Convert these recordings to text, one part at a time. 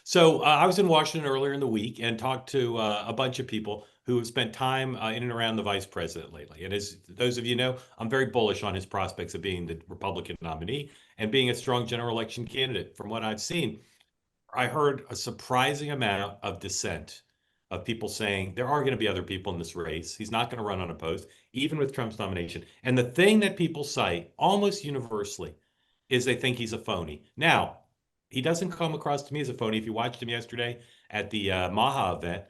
So I was in Washington earlier in the week and talked to a bunch of people who have spent time in and around the vice president lately. And as those of you know, I'm very bullish on his prospects of being the Republican nominee and being a strong general election candidate. From what I've seen, I heard a surprising amount of dissent of people saying there are going to be other people in this race. He's not going to run unopposed, even with Trump's nomination. And the thing that people cite almost universally is they think he's a phony. Now, he doesn't come across to me as a phony. If you watched him yesterday at the Maha event,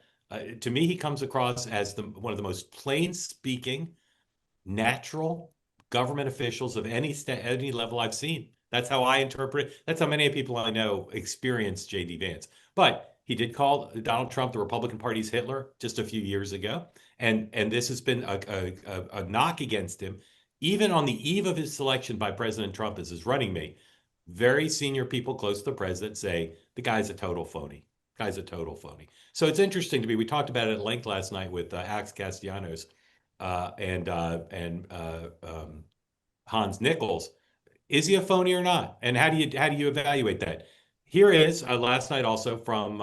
to me, he comes across as one of the most plain speaking, natural government officials of any level I've seen. That's how I interpret it. That's how many people I know experience J.D. Vance. But he did call Donald Trump the Republican Party's Hitler just a few years ago, and this has been a knock against him, even on the eve of his selection by President Trump as his running mate. Very senior people close to the president say the guy's a total phony. Guy's a total phony. So it's interesting to me. We talked about it at length last night with Axe Castellanos and Hans Nichols. Is he a phony or not? And how do you evaluate that? Here is last night also from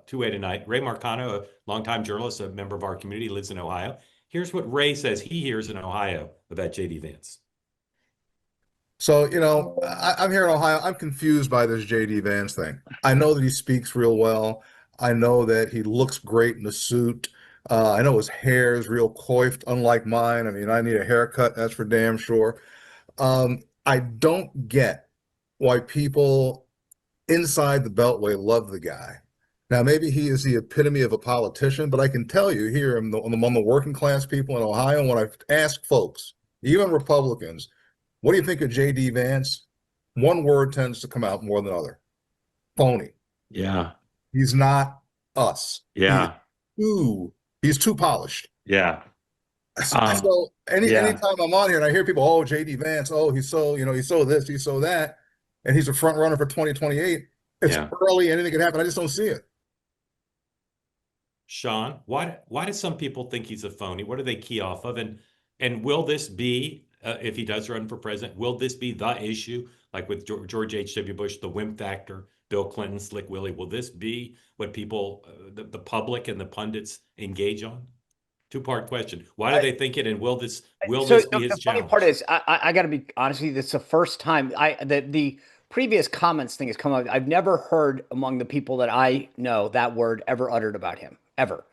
Two Way Tonight. Ray Marcano, a longtime journalist, a member of our community, lives in Ohio. Here's what Ray says he hears in Ohio about J.D. Vance. So, I'm here in Ohio. I'm confused by this JD Vance thing. I know that he speaks real well. I know that he looks great in the suit. I know his hair is real coiffed, unlike mine. I mean, I need a haircut, that's for damn sure. I don't get why people inside the Beltway love the guy. Now, maybe he is the epitome of a politician, but I can tell you here among the working class people in Ohio, when I've asked folks, even Republicans, what do you think of J.D. Vance? One word tends to come out more than other. Phony. Yeah. He's not us. Yeah. He's too polished. Yeah. So Yeah. anytime I'm on here and I hear people, oh, J.D. Vance, oh, he's so this, he's so that, and he's a front runner for 2028. It's early, anything can happen. I just don't see it. Sean, why do some people think he's a phony? What do they key off of? And will this be, if he does run for president, will this be the issue, like with George H.W. Bush, the wimp factor, Bill Clinton, Slick Willie? Will this be what people, the public and the pundits engage on? Two-part question. Why do they think it, and will this be his the funny challenge? part is, I got to be honest with you, this is the first time the previous comments thing has come up. I've never heard among the people that I know that word ever uttered about him, ever,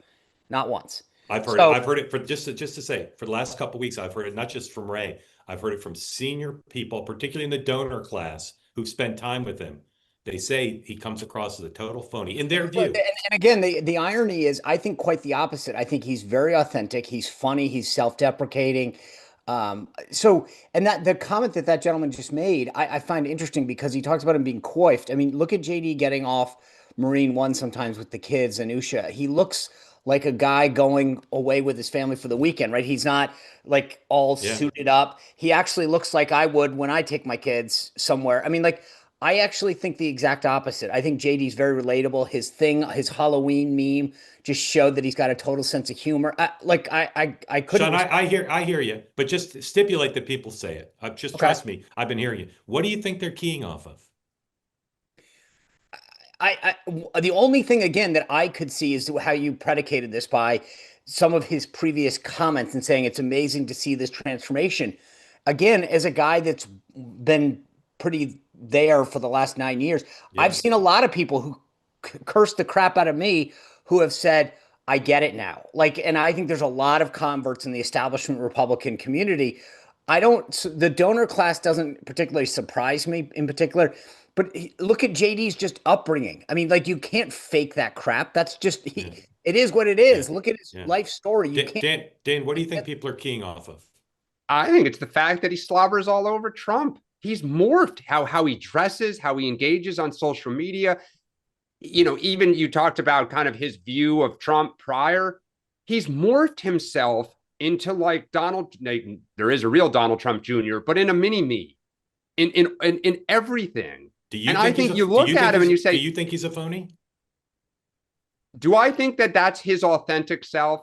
not once. I've heard it for just to say, for the last couple of weeks, I've heard it not just from Ray. I've heard it from senior people, particularly in the donor class, who've spent time with him. They say he comes across as a total phony in their view. And again, the irony is, I think quite the opposite. I think he's very authentic. He's funny. He's self-deprecating. And that the comment that gentleman just made, I find interesting because he talks about him being coiffed. I mean, look at JD getting off Marine One sometimes with the kids and Usha. He looks like a guy going away with his family for the weekend, right? He's not like all suited up. He actually looks like I would when I take my kids somewhere. I mean, like, I actually think the exact opposite. I think JD's very relatable. His Halloween meme just showed that he's got a total sense of humor. I couldn't. Sean, I hear you, but just stipulate that people say it. Just trust me. I've been hearing you. What do you think they're keying off of? The only thing again that I could see is how you predicated this by some of his previous comments and saying it's amazing to see this transformation. Again, as a guy that's been pretty there for the last 9 years, I've seen a lot of people who cursed the crap out of me who have said, I get it now. And I think there's a lot of converts in the establishment Republican community. The donor class doesn't particularly surprise me in particular. But look at JD's just upbringing. I mean, like, you can't fake that crap. That's just, it is what it is. Look at his life story. You can't. Dan, what do you think people are keying off of? I think it's the fact that he slobbers all over Trump. He's morphed how he dresses, how he engages on social media. Even you talked about kind of his view of Trump prior. He's morphed himself into like there is a real Donald Trump Jr., but in a mini me, in everything. I think you look at him and you say, do you think he's a phony? Do I think that that's his authentic self?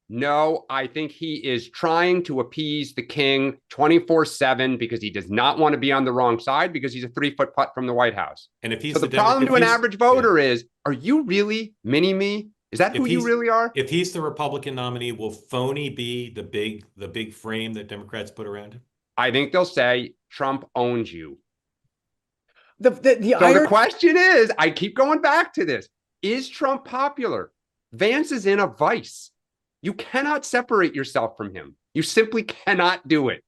No, I think he is trying to appease the king 24/7 because he does not want to be on the wrong side because he's a 3-foot putt from the White House. And if he's So the problem to an average voter is, are you really mini-me? Is that who you really are? If he's the Republican nominee, will Phony be the big frame that Democrats put around him? I think they'll say Trump owns you. So The question is, I keep going back to this. Is Trump popular? Vance is in a vice. You cannot separate yourself from him. You simply cannot do it.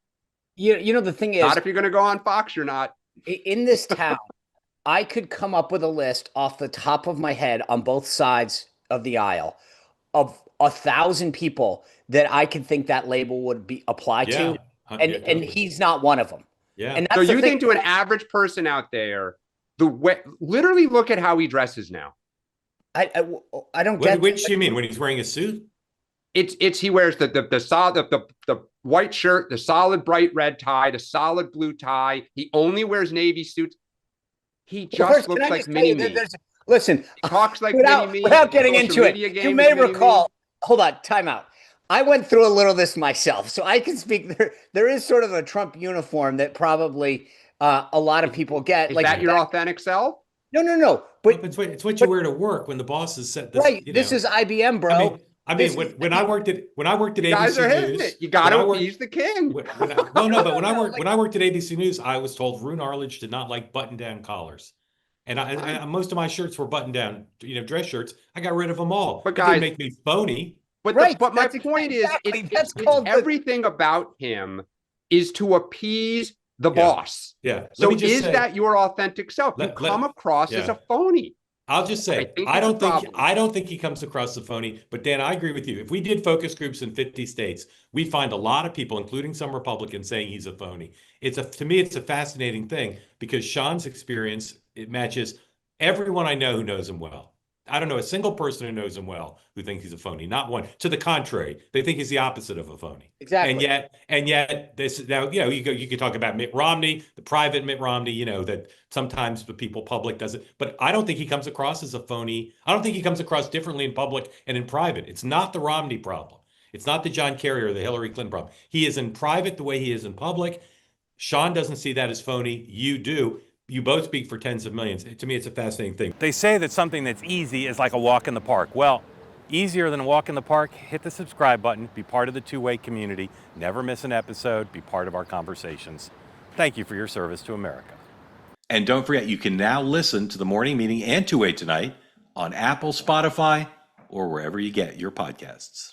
You know, the thing is, Not if you're going to go on Fox, you're not. in this town, I could come up with a list off the top of my head on both sides of the aisle of 1,000 people that I could think that label would be applied to, and he's not one of them. Yeah. And So that's you think to an average person out there, literally look at how he dresses now. I don't get Which do you mean? When he's wearing a suit? It's he wears the white shirt, the solid bright red tie, the solid blue tie. He only wears navy suits. He just looks like mini-me. Listen, he talks like mini-me. Without getting into it, you may recall. Hold on, time out. I went through a little of this myself, so I can speak. There is sort of a Trump uniform that probably a lot of people get. Is that your authentic self? No. But it's what you wear to work when the boss is set. Right. This is IBM, bro. I mean, when I worked at ABC guys are hitting News, it. You got to appease the king. But when I worked at ABC News, I was told Rune Arledge did not like button-down collars, and most of my shirts were button-down, dress shirts. I got rid of them all. But it guys, didn't make me phony. But my point is, it's everything about him is to appease the boss. Yeah. So is that your authentic self? You come across as a phony. I'll just say, I don't think he comes across as a phony, but Dan, I agree with you. If we did focus groups in 50 states, we'd find a lot of people, including some Republicans, saying he's a phony. To me, it's a fascinating thing because Sean's experience, it matches everyone I know who knows him well. I don't know a single person who knows him well who thinks he's a phony. Not one. To the contrary, they think he's the opposite of a phony. Exactly. And yet this now, you could talk about Mitt Romney, the private Mitt Romney, that sometimes the people public doesn't. But I don't think he comes across as a phony. I don't think he comes across differently in public and in private. It's not the Romney problem. It's not the John Kerry or the Hillary Clinton problem. He is in private the way he is in public. Sean doesn't see that as phony. You do. You both speak for tens of millions. To me, it's a fascinating thing. They say that something that's easy is like a walk in the park. Well, easier than a walk in the park, hit the subscribe button, be part of the two-way community, never miss an episode, be part of our conversations. Thank you for your service to America. And don't forget, you can now listen to the morning meeting and Two-Way Tonight on Apple, Spotify, or wherever you get your podcasts.